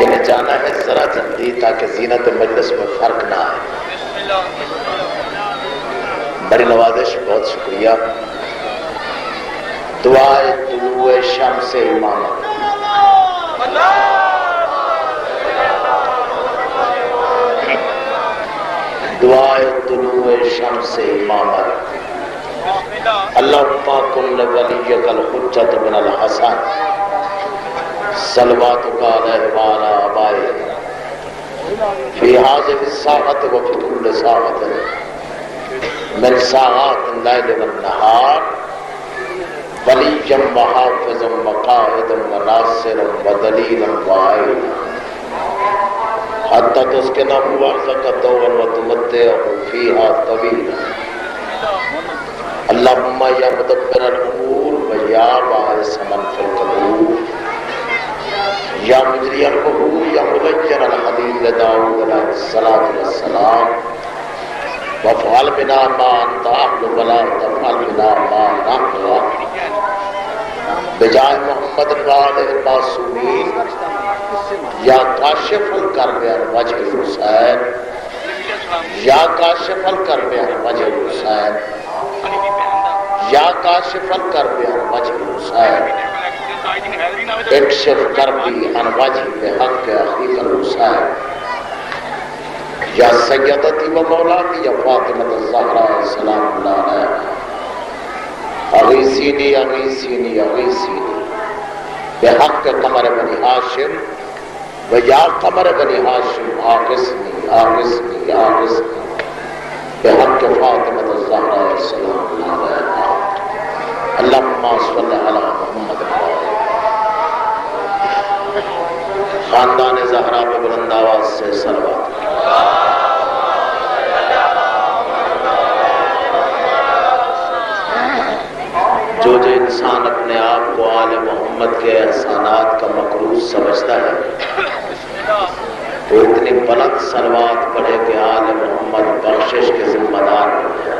جنہیں جانا ہے ذرا جلدی تاکہ زینت مجلس میں فرق نہ آئے. بڑی نوازش، بہت شکریہ. دعائے طلوع شمس امامت. دعائے طلوع شمس امامت. اللہم کن لولیک الحجۃ بن الحسن صلواتک علیہ وعلی آبائہ فی ہذہ الساعۃ وفی کل ساعۃ من ساعات اللیل والنہار ولییا وحافظا وقائدا وناصرا ودلیلا وعینا حتی تسکنہ ارضک طوعا وتمتعہ فیہا طویلا. اللہم یا مدبر الامور ویا باعث من فی القبور یا مجری القبور یا ملین الحدید لداؤد علیہ الصلاة والسلام وفعل بنا ما انت اہل ولا تفعل بنا ما نحن بجائے محمد وآلہ المعصومین یا کاشف الکرب عن وجہ الحسین یا کاشف الکرب عن وجہ الحسین یا کاشف الکرب عن وجہ الحسین اکشف کربی عن وجہ بحق اخیق الحسین یا سیدتی و مولاتی یا فاطمۃ الزہراء سلام اللہ علیہ اغیثینی اغیثینی اغیثینی بحق قمر بنی ہاشم و یا قمر بنی ہاشم آغثنی آغثنی آغثنی بحق فاطمۃ الزہراء سلام اللہ علیہ. اللہم صلی علی محمد. خاندان زہرا پہ بلند آواز سے صلوات. جو انسان اپنے آپ کو آل محمد کے احسانات کا مقروض سمجھتا ہے تو اتنی بلند صلوات پڑھے کہ آل محمد بخشش کے ذمہ دار ہو جائے.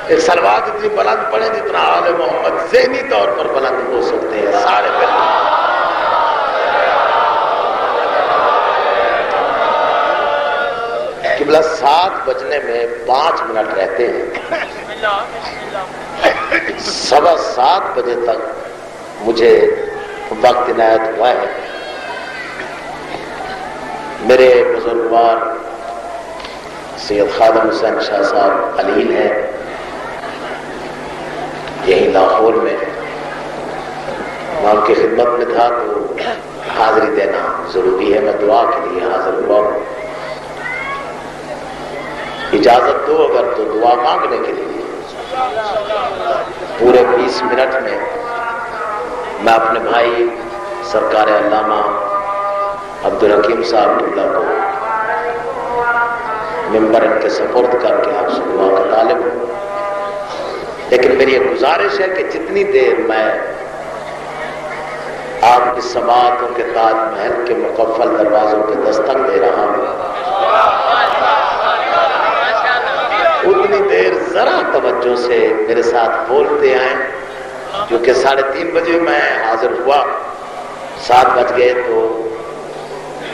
ایک صلوات اتنی بلند پڑھے جتنا آل محمد ذہنی طور پر بلند ہو سکتے ہیں سارے پہلے. قبلہ 7 بجنے میں 5 منٹ رہتے ہیں. 7:15 بجے تک مجھے وقت عنایت ہوا ہے. میرے بزرگوار سید خادم حسین شاہ صاحب علیل ہیں یہی لاہور میں. میں ان کی خدمت میں تھا تو حاضری دینا ضروری ہے. میں دعا کے لیے حاضر ہوا ہوں. اجازت دو اگر تو دعا مانگنے کے لیے. پورے 20 منٹ میں میں اپنے بھائی سرکار علامہ عبدالحکیم صاحب قبلہ کو ممبر ان کے سپرد کر کے آپ سے دعا کا طالب ہوں. لیکن میری یہ گزارش ہے کہ جتنی دیر میں آپ کی سماعتوں کے تاج محل کے مقفل دروازوں کے دستک دے رہا ہوں اتنی دیر ذرا توجہ سے میرے ساتھ بولتے آئیں. کیونکہ 3:30 بجے میں حاضر ہوا, 7 بج گئے تو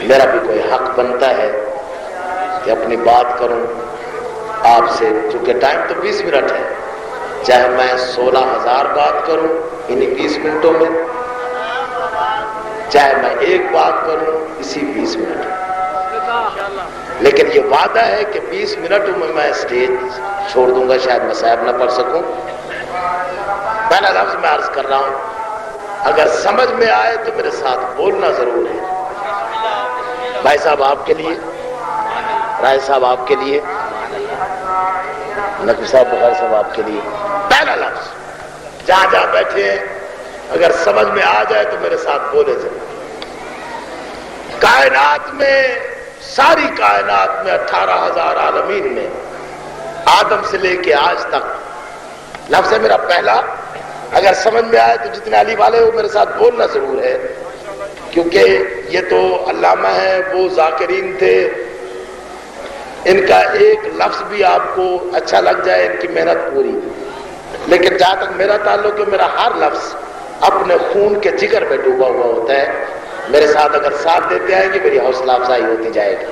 میرا بھی کوئی حق بنتا ہے کہ اپنی بات کروں آپ سے. چونکہ ٹائم تو 20 منٹ ہے, چاہے میں 16,000 بات کروں انہی 20 منٹوں میں, چاہے میں ایک بات کروں اسی 20 منٹ میں. لیکن یہ وعدہ ہے کہ 20 منٹوں میں اسٹیج چھوڑ دوں گا. شاید میں صاحب نہ پڑھ سکوں. پہلا لفظ میں عرض کر رہا ہوں, اگر سمجھ میں آئے تو میرے ساتھ بولنا ضرور ہے. بھائی صاحب آپ کے لیے, رائے صاحب آپ کے لیے, نقوی صاحب بخاری صاحب آپ کے لیے. پہلا لفظ جہاں جہاں بیٹھے ہیں اگر سمجھ میں آ جائے تو میرے ساتھ بولے ضرور. کائنات میں, ساری کائنات میں 18,000 عالمین میں آدم سے لے کے آج تک لفظ ہے میرا پہلا. اگر سمجھ میں آئے تو جتنے علی والے وہ میرے ساتھ بولنا ضرور ہے, کیونکہ یہ تو علامہ ہیں, وہ ذاکرین تھے. ان کا ایک لفظ بھی آپ کو اچھا لگ جائے, ان کی محنت پوری. لیکن جہاں تک میرا تعلق ہے میرا ہر لفظ اپنے خون کے جگر میں ڈوبا ہوا ہوتا ہے. میرے ساتھ اگر ساتھ دیتے آئیں گے میری حوصلہ افزائی ہوتی جائے گی.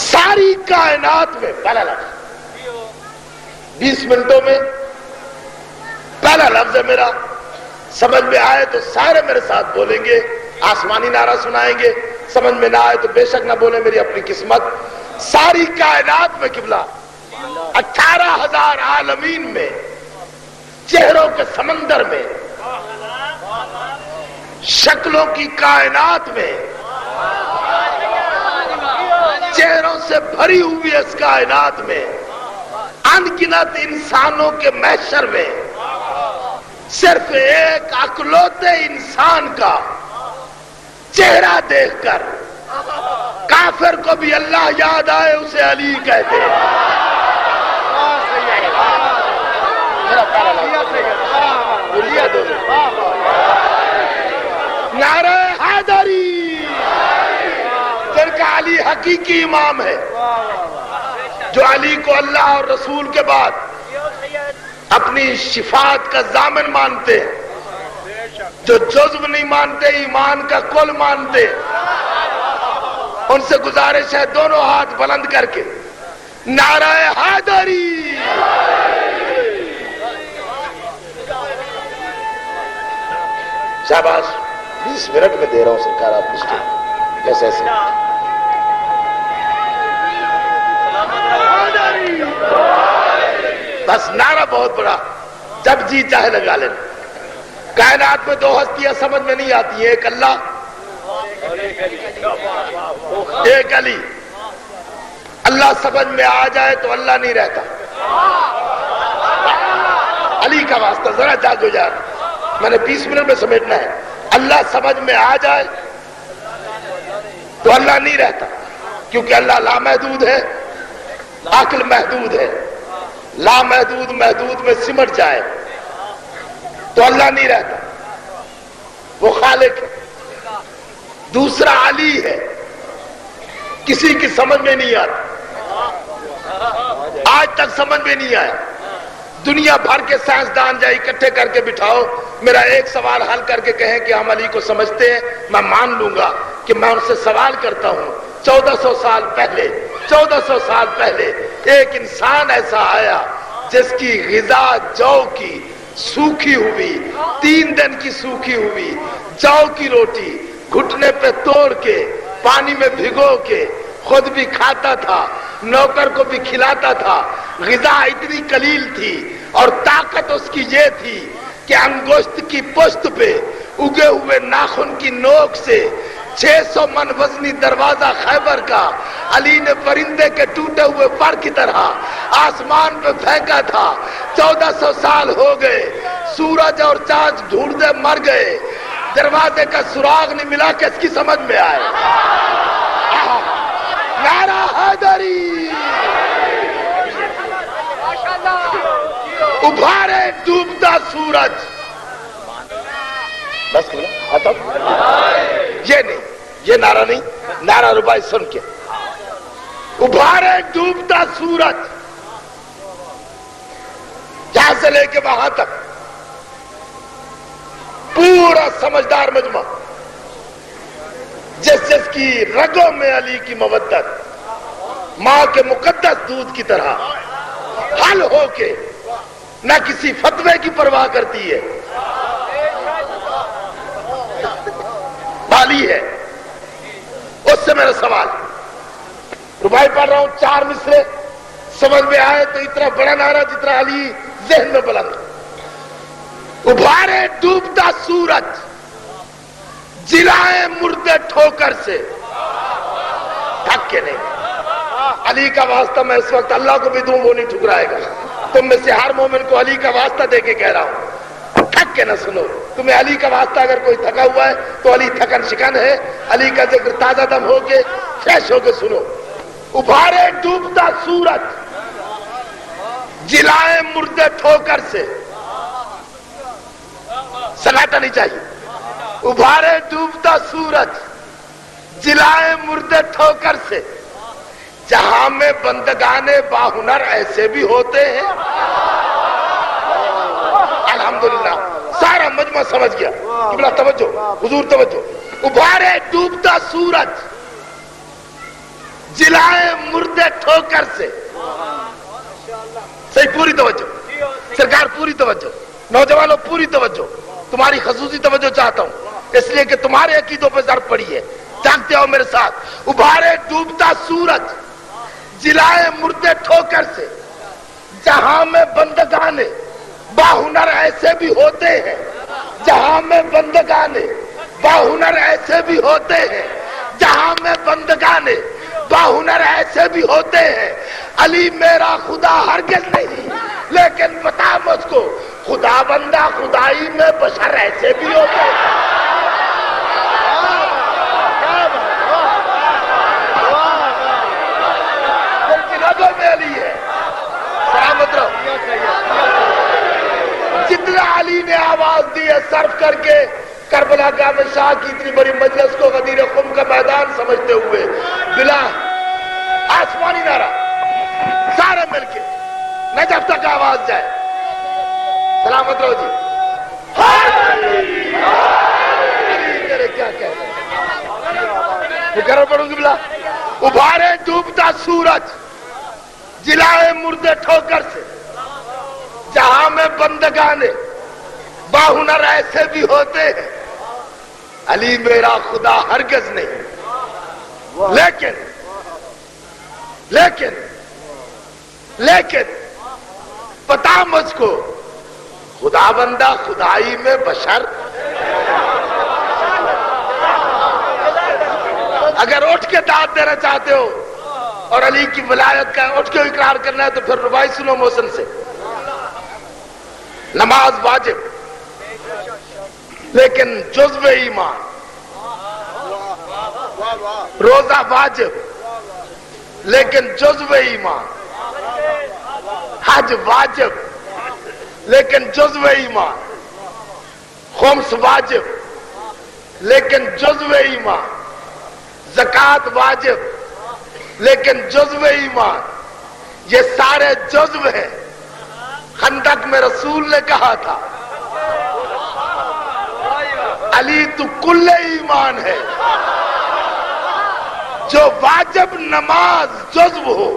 ساری کائنات میں پہلا لفظ 20 منٹوں میں پہلا لفظ ہے میرا. سمجھ میں آئے تو سارے میرے ساتھ بولیں گے, آسمانی نعرہ سنائیں گے. سمجھ میں نہ آئے تو بے شک نہ بولیں, میری اپنی قسمت. ساری کائنات میں قبلہ 18,000 عالمین میں چہروں کے سمندر میں شکلوں کی کائنات میں چہروں سے بھری ہوئی اس کائنات میں ان گنت انسانوں کے محشر میں صرف ایک اکلوتے انسان کا چہرہ دیکھ کر کافر کو بھی اللہ یاد آئے اسے علی کہتے ہیں. نعرہ حیدری, جن کا علی حقیقی امام ہے, جو علی کو اللہ اور رسول کے بعد اپنی شفاعت کا ضامن مانتے ہیں, جو جزو نہیں مانتے ایمان کا کل مانتے. ان سے گزارش ہے دونوں ہاتھ بلند کر کے نعرہ حیدری. شاباش, 20 منٹ میں دے رہا ہوں سرکار, آپ کچھ بس ایسے. بس نعرہ بہت بڑا, جب جی چاہے لگا لینا. کائنات میں 2 ہستیاں سمجھ میں نہیں آتی ہیں, ایک اللہ ایک علی. اللہ سمجھ میں آ جائے تو اللہ نہیں رہتا. علی کا واسطہ ذرا جاگو جا, میں نے 20 منٹ میں سمیٹنا ہے. اللہ سمجھ میں آ جائے تو اللہ نہیں رہتا, کیونکہ اللہ لامحدود ہے, عقل محدود ہے. لامحدود محدود میں سمٹ جائے تو اللہ نہیں رہتا, وہ خالق ہے. دوسرا علی ہے, کسی کی سمجھ میں نہیں آتا, آج تک سمجھ میں نہیں آیا. دنیا بھر کے سائنسدان جائے اکٹھے کر کے بٹھاؤ, میرا ایک سوال حل کر کے کہیں کہ ہم علی کو سمجھتے ہیں, میں مان لوں گا کہ میں ان سے سوال کرتا ہوں. 1400 سال پہلے ایک انسان ایسا آیا جس کی غذا جو کی سوکھی ہوئی, 3 دن کی سوکھی ہوئی جو کی روٹی گھٹنے پہ توڑ کے پانی میں بھگو کے خود بھی کھاتا تھا, نوکر کو بھی کھلاتا تھا. غذا اتنی قلیل تھی اور طاقت اس کی یہ تھی کہ انگشت کی پشت پہ اگے ہوئے ناخن کی نوک سے 600 من وزنی دروازہ خیبر کا علی نے پرندے کے ٹوٹے ہوئے پر کی طرح آسمان پہ پھینکا تھا. 1400 سال ہو گئے, سورج اور چاند ڈھونڈتے مر گئے, دروازے کا سراغ نہیں ملا, کس کی سمجھ میں آئے؟ نعرہ حیدری. ابھارے ڈوبتا سورج, بس ختم. یہ نہیں, یہ نعرہ نہیں, نعرہ ربائی سن کے. ابھارے ڈوبتا سورج, یہاں سے لے کے وہاں تک پورا سمجھدار مجمع, جس جس کی رگوں میں علی کی مودت ماں کے مقدس دودھ کی طرح حل ہو کے نہ کسی فتوے کی پرواہ کرتی ہے, بالی ہے. اس سے میرا سوال, ربائی پڑھ رہا ہوں 4 مصرے, سمجھ میں آئے تو اتنا بڑا نعرہ جتنا علی ذہن میں بلند. ابھارے ڈوبتا سورج, جلائے مردے ٹھوکر سے. تھک کے نہیں, علی کا واسطہ میں اس وقت اللہ کو بھی دوں وہ نہیں ٹھکرائے گا. تم میں سے ہر مومن کو علی کا واسطہ دے کے کہہ رہا ہوں, تھک کے نہ سنو. تمہیں علی کا واسطہ اگر کوئی تھکا ہوا ہے تو علی تھکن شکن ہے, علی کا ذکر تازہ دم ہو کے فریش ہو کے سنو. ابھارے ڈوبتا سورج, جلائے مردے ٹھوکر سے. سناٹا نہیں چاہیے. ابھارے ڈوبتا سورج, جلائے مردے ٹھوکر سے. جہاں میں بندگانے باہنر ایسے بھی ہوتے ہیں میں سمجھ گیا. قبلہ توجہ، حضور توجہ. ابھارے ڈوبتا سورج، جلائے مردے ٹھوکر سے. صحیح، پوری توجہ سرکار، پوری توجہ. نوجوانوں پوری توجہ، تمہاری خصوصی توجہ چاہتا ہوں اس لیے کہ تمہارے عقیدوں پہ ضرب پڑی ہے. جانتے ہو میرے ساتھ. ابھارے ڈوبتا سورج، جلائے مردے ٹھوکر سے، جہاں میں بندگان باہنر ایسے بھی ہوتے ہیں، جہاں میں بندگان باہنر ایسے بھی ہوتے ہیں، جہاں میں بندگان باہنر ایسے بھی ہوتے ہیں. علی میرا خدا ہرگز نہیں، لیکن بتا مجھ کو خدا بندہ خدائی میں بشر ایسے بھی ہوتے ہیں. میں علی ہے. سلامت رہو. جتنا علی نے آواز دی ہے صرف کر کے کربلا کا میں شاہ کی اتنی بڑی مجلس کو غدیر خم کا میدان سمجھتے ہوئے بلا آسمانی نعرہ سارے مل کے نجف تک آواز جائے. سلامت رہو جی. علی کیا کہتے ہیں مقرر پڑھوں گی بلا. ابھارے ڈوبتا سورج، جلائے مردے ٹھوکر سے، جہاں میں بندگان باہنر ایسے بھی ہوتے ہیں. علی میرا خدا ہرگز نہیں، لیکن پتا مجھ کو خدا بندہ خدائی میں بشر. اگر اٹھ کے داد دینا چاہتے ہو اور علی کی ولایت کا اٹھ کے اقرار کرنا ہے تو پھر ربائی سنو محسن سے. نماز واجب لیکن جزو ایمان، روزہ واجب لیکن جزو ایمان، حج واجب لیکن جزو ایمان، خمس واجب لیکن جزو ایمان، زکوٰۃ واجب لیکن جزو ایمان. یہ سارے جزو ہیں. خندق میں رسول نے کہا تھا علی تو کل ایمان ہے. جو واجب نماز جزو ہو،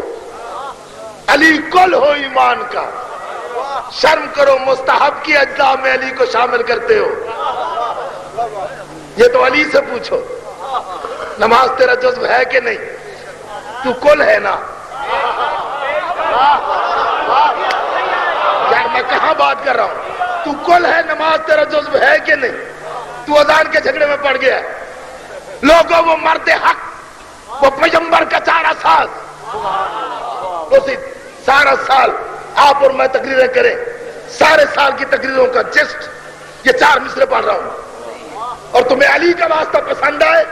علی کل ہو ایمان کا. شرم کرو مستحب کی اجزاء میں علی کو شامل کرتے ہو. یہ تو علی سے پوچھو نماز تیرا جزو ہے کہ نہیں. تو کل ہے نا. یار میں کہاں بات کر رہا ہوں. تو کل ہے، نماز تیرا جزو ہے کہ نہیں. تو اذان کے جھگڑے میں پڑ گیا. لوگوں وہ مرد حق، وہ پیغمبر کا چارہ ساز. اسی سارا سال آپ اور میں تقریریں کریں، سارے سال کی تقریروں کا جسٹ یہ 4 مصرے پڑھ رہا ہوں. اور تمہیں علی کا واسطہ پسند آئے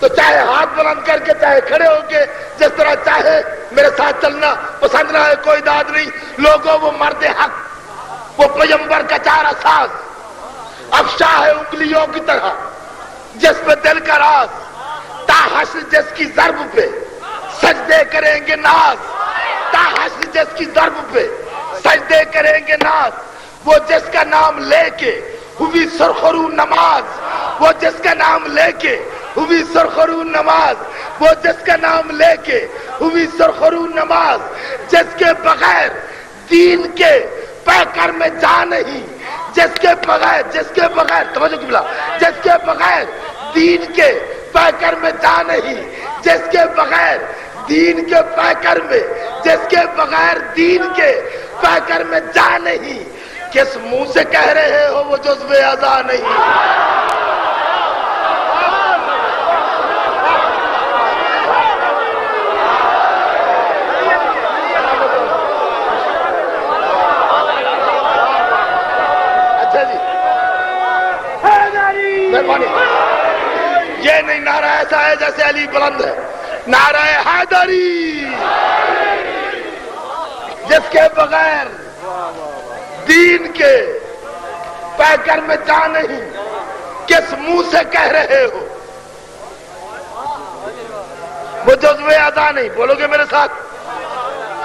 تو چاہے ہاتھ بلند کر کے چاہے کھڑے ہو کے جس طرح چاہے میرے ساتھ چلنا. پسند نہ ہے کوئی داد نہیں. لوگوں وہ مرد حق، وہ پیغمبر کا چارہ ساز، افشا ہے انگلیوں کی طرح جس پہ دل کا راز. تا حشر جس کی ضرب پہ سجدے کریں گے ناز. تا حشر جس کی ضرب پہ سجدے کریں گے ناز. وہ جس کا نام لے کے ہوئی سرخرو نماز. وہ جس کا نام لے کے ہوئی سرخرو نماز. وہ جس کا نام لے کے ہوئی سرخرو نماز. جس کے بغیر دین کے پیکر میں جا نہیں. جس کے بغیر توجہ قبلہ، جس کے بغیر دین کے پیکر میں جا نہیں. جس کے بغیر دین کے پیکر میں، جس کے بغیر دین کے پیکر میں جا نہیں. کس منہ سے کہہ رہے ہو وہ جزو اعضا نہیں. اچھا جی، مہربانی. یہ نہیں نعرہ ایسا ہے جیسے علی بلند ہے. نعرہ حیدری. جس کے بغیر دین کے پیکر میں جا نہیں. کس منہ سے کہہ رہے ہو وہ جزو اعضا نہیں. بولو گے میرے ساتھ؟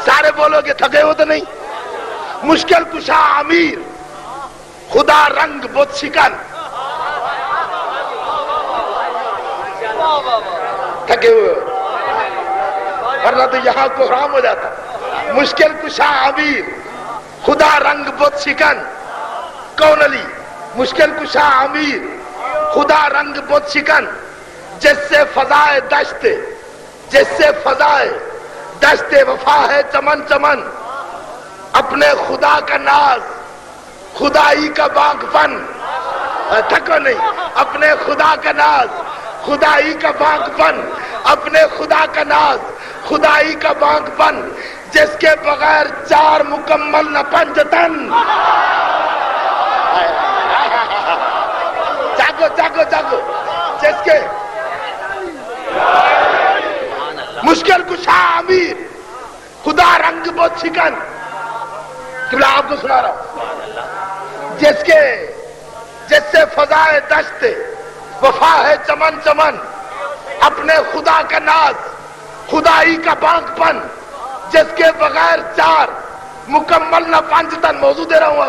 سارے بولو گے؟ تھکے ہو تو نہیں؟ مشکل کشا امیر خدا رنگ بت شکن. تھکے ہوئے ورنہ تو یہاں کوہرام ہو جاتا. مشکل کشا امیر خدا رنگ بت شکن. کون علی؟ مشکل کشا امیر خدا رنگ بت شکن. جس سے فضائے دشت وفا ہے چمن چمن. اپنے خدا کا ناز خدائی کا باغ پن. تھکو نہیں. اپنے خدا کا ناز خدائی کا باغ پن. اپنے خدا کا ناز خدائی کا باغ پن. جس کے بغیر چار مکمل نہ پنجتن. جاگو جاگو جاگو. جس کے مشکل کشا امیر خدا رنگ بہت شکن. قبلہ آپ کو سنا رہا ہوں. جس سے فضائے دشت وفا ہے چمن چمن. اپنے خدا کا ناز خدائی کا باغ پن. جس کے بغیر چار مکمل نہ پنجتن. موضوع دے رہا ہوں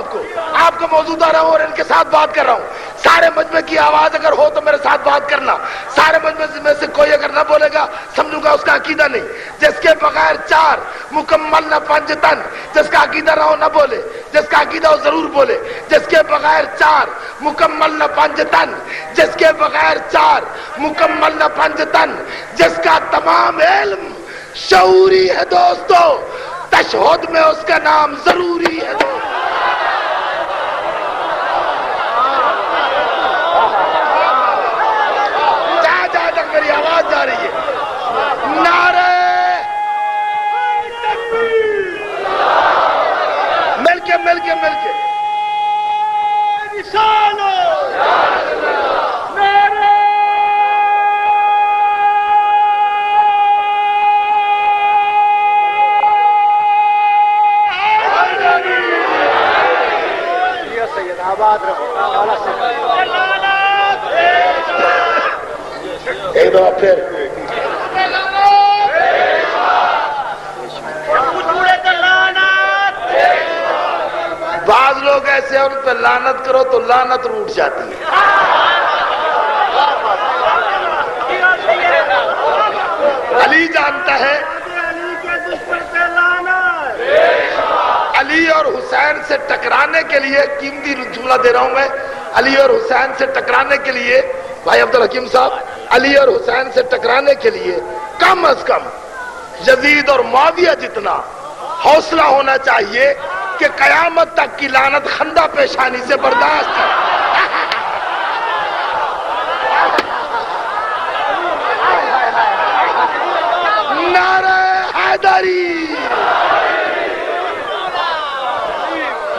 آپ کو موضوع دے رہا ہوں اور ان کے ساتھ بات کر رہا ہوں. سارے مجمع کی آواز اگر ہو تو میرے ساتھ بات کرنا. سارے مجمع میں سے کوئی اگر نہ بولے گا سمجھوں گا اس کا عقیدہ نہیں. جس کے بغیر چار مکمل نہ پنجتن. جس کا عقیدہ رہو نہ بولے. جس کا عقیدہ ہو ضرور بولے. جس کے بغیر چار مکمل نہ پنجتن. جس کے بغیر چار مکمل نہ پنجتن. جس کا تمام علم شعوری ہے دوستو. تشہد میں اس کا نام ضروری ہے. جہاں تک میری آواز جا رہی ہے نعرہ تکبیر. مل کے نشانو نعرہ آباد رہو. ایک دفعہ پھر بعض لوگ ایسے ہیں ان پہ لعنت کرو تو لعنت روٹ جاتی ہے. علی جانتا ہے علی اور حسین سے ٹکرانے کے لیے قیمتی جملہ دے رہا ہوں میں. علی اور حسین سے ٹکرانے کے لیے بھائی عبدالحکیم صاحب علی اور حسین سے ٹکرانے کے لیے کم از کم یزید اور معاویہ جتنا حوصلہ ہونا چاہیے کہ قیامت تک کی لعنت خندہ پیشانی سے برداشت کر. نعرہ حیدری.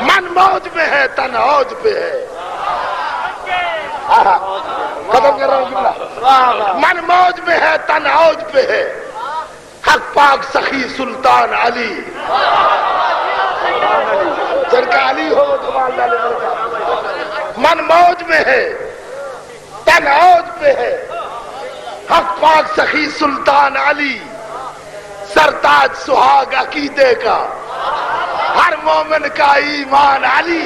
من موج میں ہے تن اوج پہ ہے. ختم کر رہا ہوں جملہ. من موج میں ہے تن اوج پہ ہے. حق پاک سخی سلطان علی. جن کا علی ہو جمال ڈالے. من موج میں ہے تن اوج پہ ہے. حق پاک سخی سلطان علی. سرتاج سہاگ عقیدے کا ہر مومن کا ایمان علی.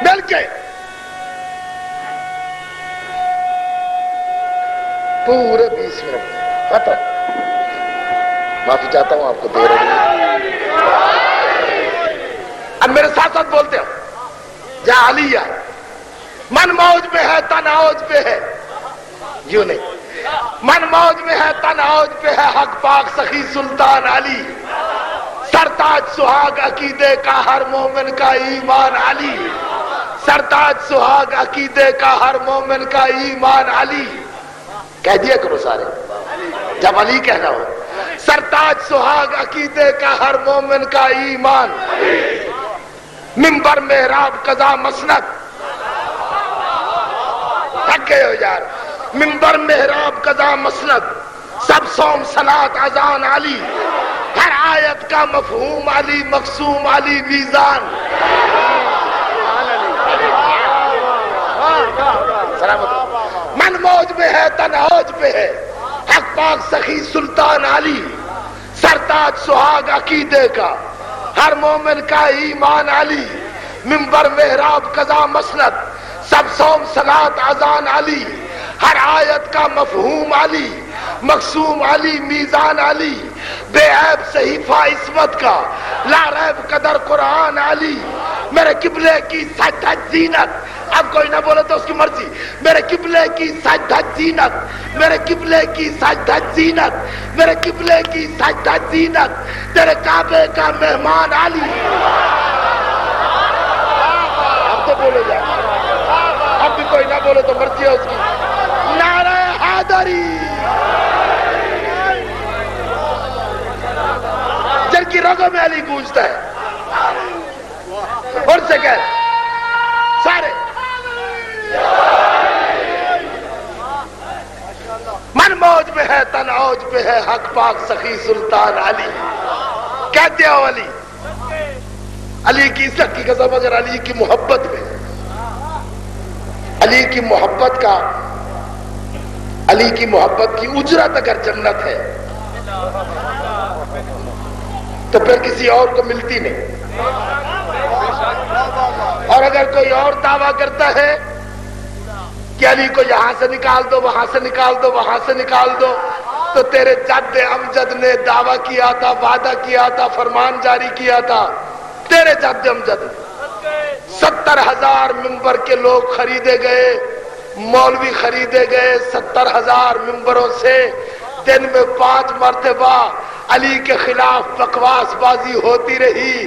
مل کے پورے 20 منٹ ختم. معافی چاہتا ہوں آپ کو دے رہی ہوں. اب میرے ساتھ ساتھ بولتے ہو جہاں علی ہے. من موج میں ہے تن اوج پہ ہے. یوں نہیں. من موج میں ہے تن اوج پہ ہے. حق پاک سخی سلطان علی. سرتاج سہاگ عقیدے کا ہر مومن کا ایمان علی. سرتاج سہاگ عقیدے کا ہر مومن کا ایمان علی. کہہ دیا کرو سارے جب علی کہنا ہو. سرتاج سہاگ عقیدے کا ہر مومن کا ایمان. منبر محراب قضا مسند. تھکے ہو یار. منبر محراب قضا مسند. سب صوم صلاۃ اذان علی. ہر آیت کا مفہوم علی. مقسوم علی میزان. سلامت. من موج میں ہے تن اوج پہ ہے حق پاک سخی سلطان علی، سرتاج سہاگ عقیدے کا، ہر مومن کا ایمان علی، منبر محراب قضا مسند، سب صوم صلات اذان علی، ہر آیت کا مفہوم علی، مقسوم علی، میزان علی، بے عیب صحیفہ عصمت کا، لا ریب قدر قرآن علی، میرے قبلے کی سجدہ زینت، اب کوئی نہ بولے تو اس کی مرضی، میرے قبلے کی سجدہ زینت، میرے قبلے کی سجدہ زینت، میرے قبلے کی سجدہ زینت، تیرے کعبے کا مہمان علی۔ اب تو بولے جائے، اب بھی کوئی نہ بولے تو مرضی ہے اس کی۔ نعرہ حیدری، جن کی رگوں میں علی گونجتا ہے، اور سے کہہ سارے من موج میں ہے تن اوج پہ ہے حق پاک سخی سلطان علی۔ کہتے ہو علی، علی کی عزت کی قسم، اگر علی کی محبت میں، علی کی محبت کا، علی کی محبت کی اجرت اگر جنت ہے تو پھر کسی اور کو ملتی نہیں۔ اور اگر کوئی اور دعویٰ کرتا ہے کہ علی کو یہاں سے نکال دو، وہاں سے نکال دو، وہاں سے نکال دو، تو تیرے جد امجد نے دعویٰ کیا تھا، وعدہ کیا تھا، فرمان جاری کیا تھا، تیرے جد امجد نے 70,000 منبر کے لوگ خریدے گئے، مولوی خریدے گئے، 70,000 منبروں سے دن میں 5 مرتبہ علی کے خلاف بکواس بازی ہوتی رہی،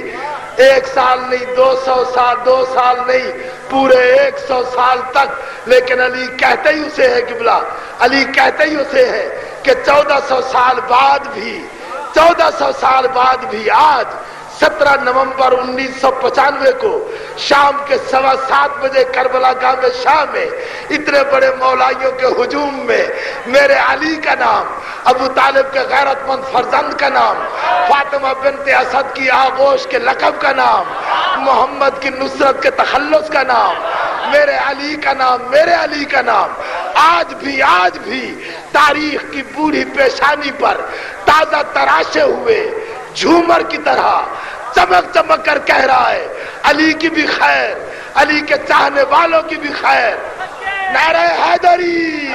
1 سال نہیں، 200 سال، 2 سال نہیں، پورے 100 سال تک۔ لیکن علی کہتے ہی اسے ہے قبلہ، علی کہتے ہی اسے ہے کہ 1400 سال بعد بھی، 1400 سال بعد بھی آج 17 نومبر 1995 کو شام کے 7:15 بجے کربلا گاہ شاہ میں اتنے بڑے مولائیوں کے ہجوم میں میرے علی کا نام، ابو طالب کے غیرت مند فرزند کا نام، فاطمہ بنت اسد کی آغوش کے لقب کا نام، محمد کی نصرت کے تخلص کا نام، میرے علی کا نام، میرے علی کا نام آج بھی تاریخ کی بوڑھی پیشانی پر تازہ تراشے ہوئے جھومر کی طرح چمک چمک کر کہہ رہا ہے، علی کی بھی خیر، علی کے چاہنے والوں کی بھی خیر۔ نعرہ حیدری۔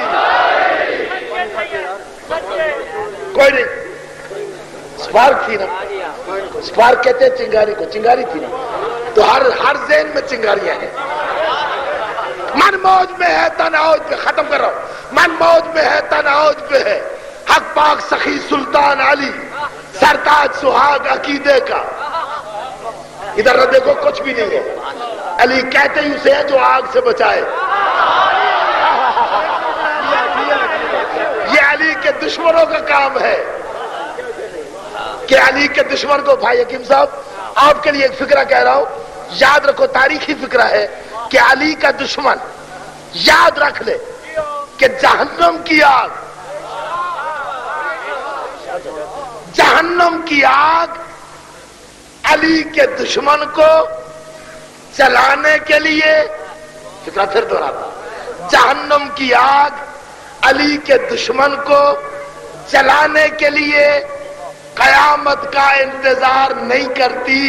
کوئی نہیں، سپارک تھی نا، سپارک کہتے ہیں چنگاری کو، چنگاری تھی نا، تو ہر ذہن میں چنگاریاں ہیں۔ من موج میں ہے تن اوج پہ، ختم کر رہا ہوں، من موج میں ہے تن اوج پہ ہے حق پاک سخی سلطان علی، سرتاج سہاگ عقیدے کا۔ ادھر نہ دیکھو، کچھ بھی نہیں ہے، علی کہتے ہی اسے ہے جو آگ سے بچائے۔ یہ علی کے دشمنوں کا کام ہے کہ علی کے دشمن کو، بھائی حکیم صاحب آپ کے لیے ایک فکرہ کہہ رہا ہوں، یاد رکھو، تاریخی فکرہ ہے کہ علی کا دشمن، یاد رکھ لے کہ جہنم کی آگ، جہنم کی آگ علی کے دشمن کو چلانے کے لیے، فکرہ پھر دہراتا، جہنم کی آگ علی کے دشمن کو چلانے کے لیے قیامت کا انتظار نہیں کرتی۔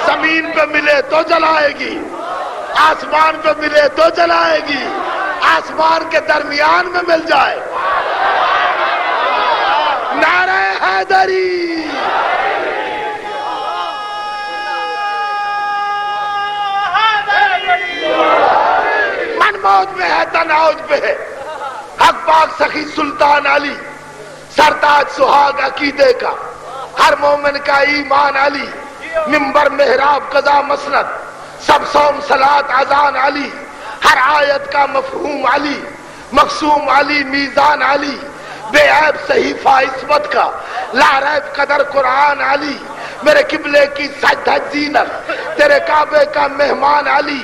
زمین پہ ملے تو جلائے گی، آسمان پہ ملے تو جلائے گی، آسمان کے درمیان میں مل جائے۔ نعرہ حیدری۔ من موج میں ہے تن اوج پہ ہے حق پاک سخی سلطان علی، سرتاج سہاگ عقیدے کا، ہر مومن کا ایمان علی، منبر محراب قضا مسند، سب صوم صلات اذان علی، ہر آیت کا مفہوم علی، مقسوم علی، میزان علی، بے عیب صحیفہ عصمت کا، لا ریب قدر قرآن علی، میرے قبلے کی سجدہ زینت، تیرے کعبے کا مہمان علی،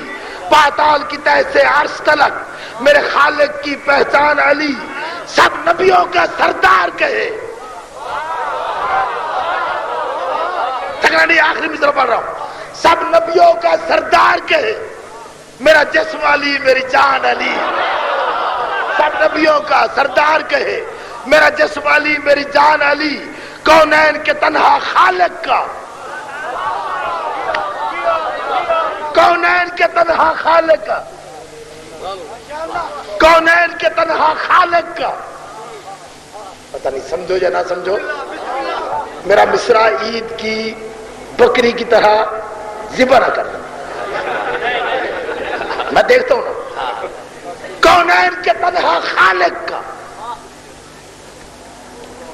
پاتال کی تہ سے عرش تلک میرے خالق کی پہچان علی، سب نبیوں کا سردار کہے۔ تکنا نہیں، آخری مصرع پڑھ رہا ہوں، سب نبیوں کا سردار کہے، میرا جسم علی میری جان علی، سب نبیوں کا سردار کہے میرا جسم علی میری جان علی، کونین کے تنہا خالق کا، کونین کے تنہا خالق کا، کونین کے تنہا خالق کا۔ پتہ نہیں سمجھو یا نہ سمجھو، میرا مصرع عید کی بکری کی طرح ذبح نہ کرنا، میں دیکھتا ہوں نا، کونین کے تنہا خالق کا،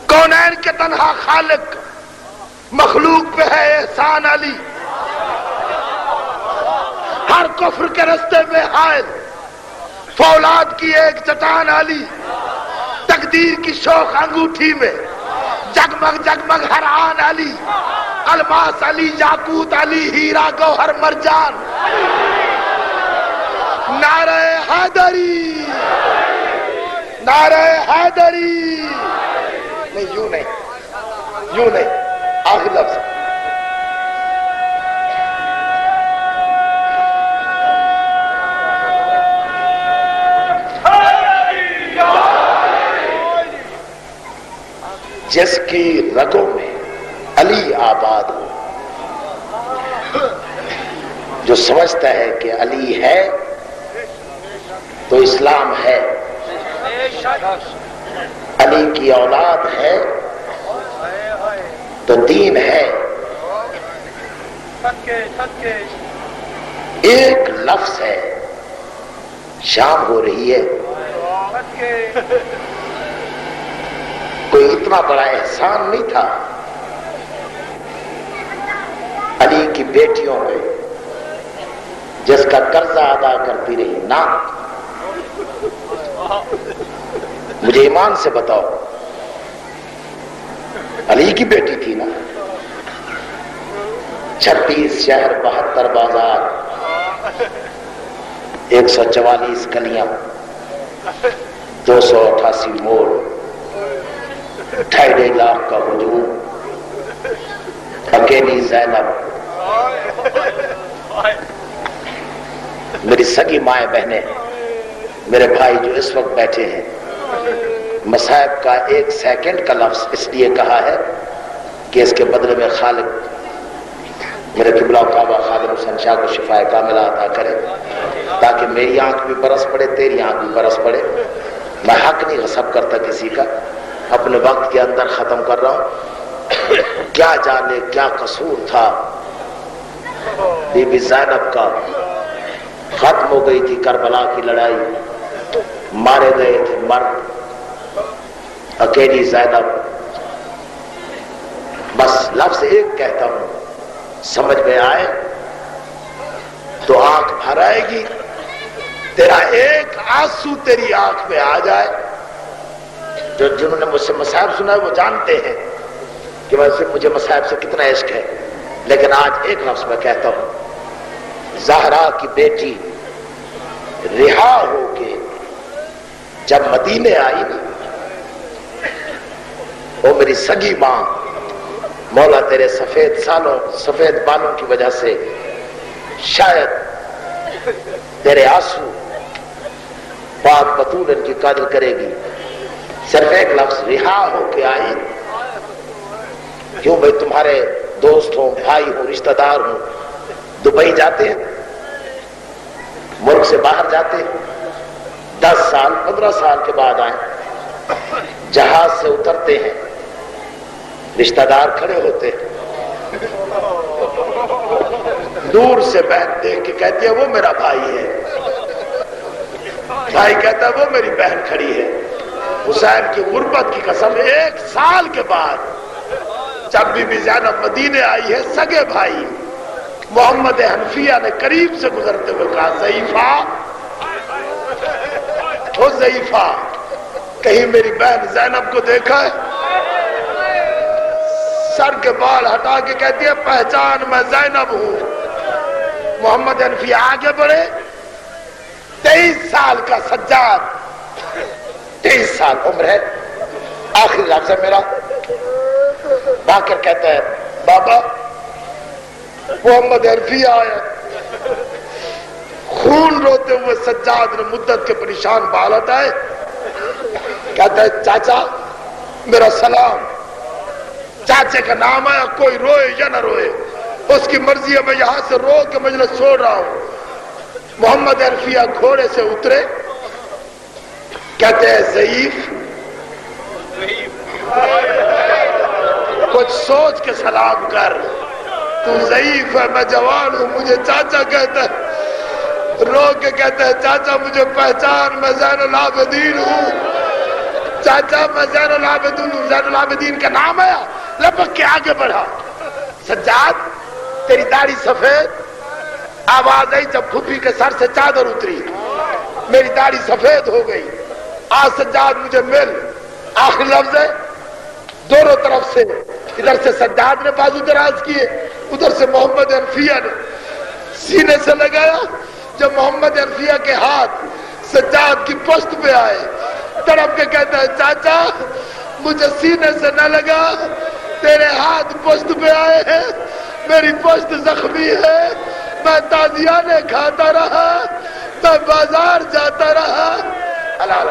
کونین کے تنہا خالق کا، مخلوق پہ ہے احسان علی، ہر کفر کے رستے میں حائل، فولاد کی ایک چٹان علی، تقدیر کی شوخ انگوٹھی میں جگمگ جگمگ ہر آن علی، الماس علی، یاقوت علی، ہیرا گوہر مرجان، نعرہ حیدری، نعرہ حیدری، نہیں یوں نہیں، یوں نہیں، آخر لفظ جس کی رگوں میں علی آباد ہو، جو سمجھتا ہے کہ علی ہے تو اسلام ہے، علی کی اولاد ہے تو دین ہے۔ ایک لفظ ہے، شام ہو رہی ہے، کوئی اتنا بڑا احسان نہیں تھا علی کی بیٹیوں پہ جس کا قرضہ ادا کرتی رہی، نہ، مجھے ایمان سے بتاؤ، علی کی بیٹی تھی نا، 36 شہر، 72 بازار، 144 گلیاں، 288 موڑ، 2.5 لاکھ کا ہجوم، اکیلی زینب، میری سگی مائیں بہنیں، میرے بھائی جو اس وقت بیٹھے ہیں، مصائب کا 1 سیکنڈ کا لفظ اس لیے کہا ہے کہ اس کے بدلے میں خالق میرے قبلہ و کعبہ خادم حسین شاہ کو شفائے کاملہ عطا کرے، تاکہ میری آنکھ بھی برس پڑے، تیری آنکھ بھی برس پڑے۔ میں حق نہیں غصب کرتا کسی کا، اپنے وقت کے اندر ختم کر رہا ہوں۔ کیا جانے کیا قصور تھا بی بی زینب کا، ختم ہو گئی تھی کربلا کی لڑائی، مارے گئے تھے مرد، اکیلی زینب۔ بس لفظ ایک کہتا ہوں، سمجھ میں آئے تو آنکھ بھر آئے گی، تیرا ایک آنسو تیری آنکھ میں آ جائے۔ جنہوں نے مجھ سے مصائب سنا ہے وہ جانتے ہیں کہ مجھے مصائب سے کتنا عشق ہے، لیکن آج ایک لفظ میں کہتا ہوں، زہرا کی بیٹی رہا ہو کے جب مدینے آئی نا، وہ میری سگی ماں، مولا تیرے سفید بالوں کی وجہ سے شاید تیرے آنسو پاک بطول ان کی قدر کرے گی۔ صرف ایک لفظ رہا ہو کے آئی، کیوں بھائی تمہارے دوست ہوں، بھائی ہوں، رشتہ دار ہوں، دبئی جاتے ہیں، ملک سے باہر جاتے ہیں، 10 سال 15 سال کے بعد آئیں، جہاز سے اترتے ہیں، رشتہ دار کھڑے ہوتے ہیں، دور سے بہن دیکھ کے کہتی ہے وہ میرا بھائی ہے، بھائی کہتا ہے وہ میری بہن کھڑی ہے۔ حسین کی غربت کی قسم، 1 سال کے بعد جب بی بی زینب مدینے آئی ہے، سگے بھائی محمد حنفیہ نے قریب سے گزرتے ہوئے کہا، ضعیفہ، وہ ضعیفہ، کہیں میری بہن زینب کو دیکھا ہے؟ سر کے بال ہٹا کے کہتی ہے پہچان میں زینب ہوں۔ محمد حنفیہ آگے بڑھے، 23 سال کا سجاد، 23 سال عمر ہے، آخری لفظ ہے میرا۔ باقر کہتا ہے بابا محمد حنفیہ آیا، خون روتے ہوئے سجاد نے مدت کے پریشان بال ہٹائے، کہتا ہے چاچا میرا سلام۔ چاچے کا نام آیا، کوئی روئے یا نہ روئے اس کی مرضی ہے، میں یہاں سے رو کے مجلس چھوڑ رہا ہوں۔ محمد عرفیہ گھوڑے سے اترے، کہتے ہیں ضعیف کچھ سوچ کے سلام کر، تو ضعیف ہے، میں جوان ہوں، مجھے چاچا کہتا ہے۔ رو کے کہتا ہے چاچا مجھے پہچان، میں زین العابدین ہوں، چاچا میں زین العابدین ہوں۔ زین العابدین کا نام آیا، لپک کے آگے بڑھا، سجاد تیری داڑھی سفید۔ آواز آئی جب پھوپھی کے سر سے چادر اتری، میری داڑھی سفید ہو گئی، آج سجاد مجھے مل۔ آخری لفظ ہے، دونوں طرف سے، ادھر سے سجاد نے بازو دراز کیے، ادھر سے محمد عرفیہ نے سینے سے لگایا۔ جب محمد عرفیہ کے ہاتھ سجاد کی پشت پہ آئے، تڑپ کے کہتا ہے چاچا مجھے سینے سے نہ لگا، تیرے ہاتھ پشت پہ آئے ہیں، میری پشت زخمی ہے، میں تازیانے کھاتا رہا، میں بازار جاتا رہا۔ اللہ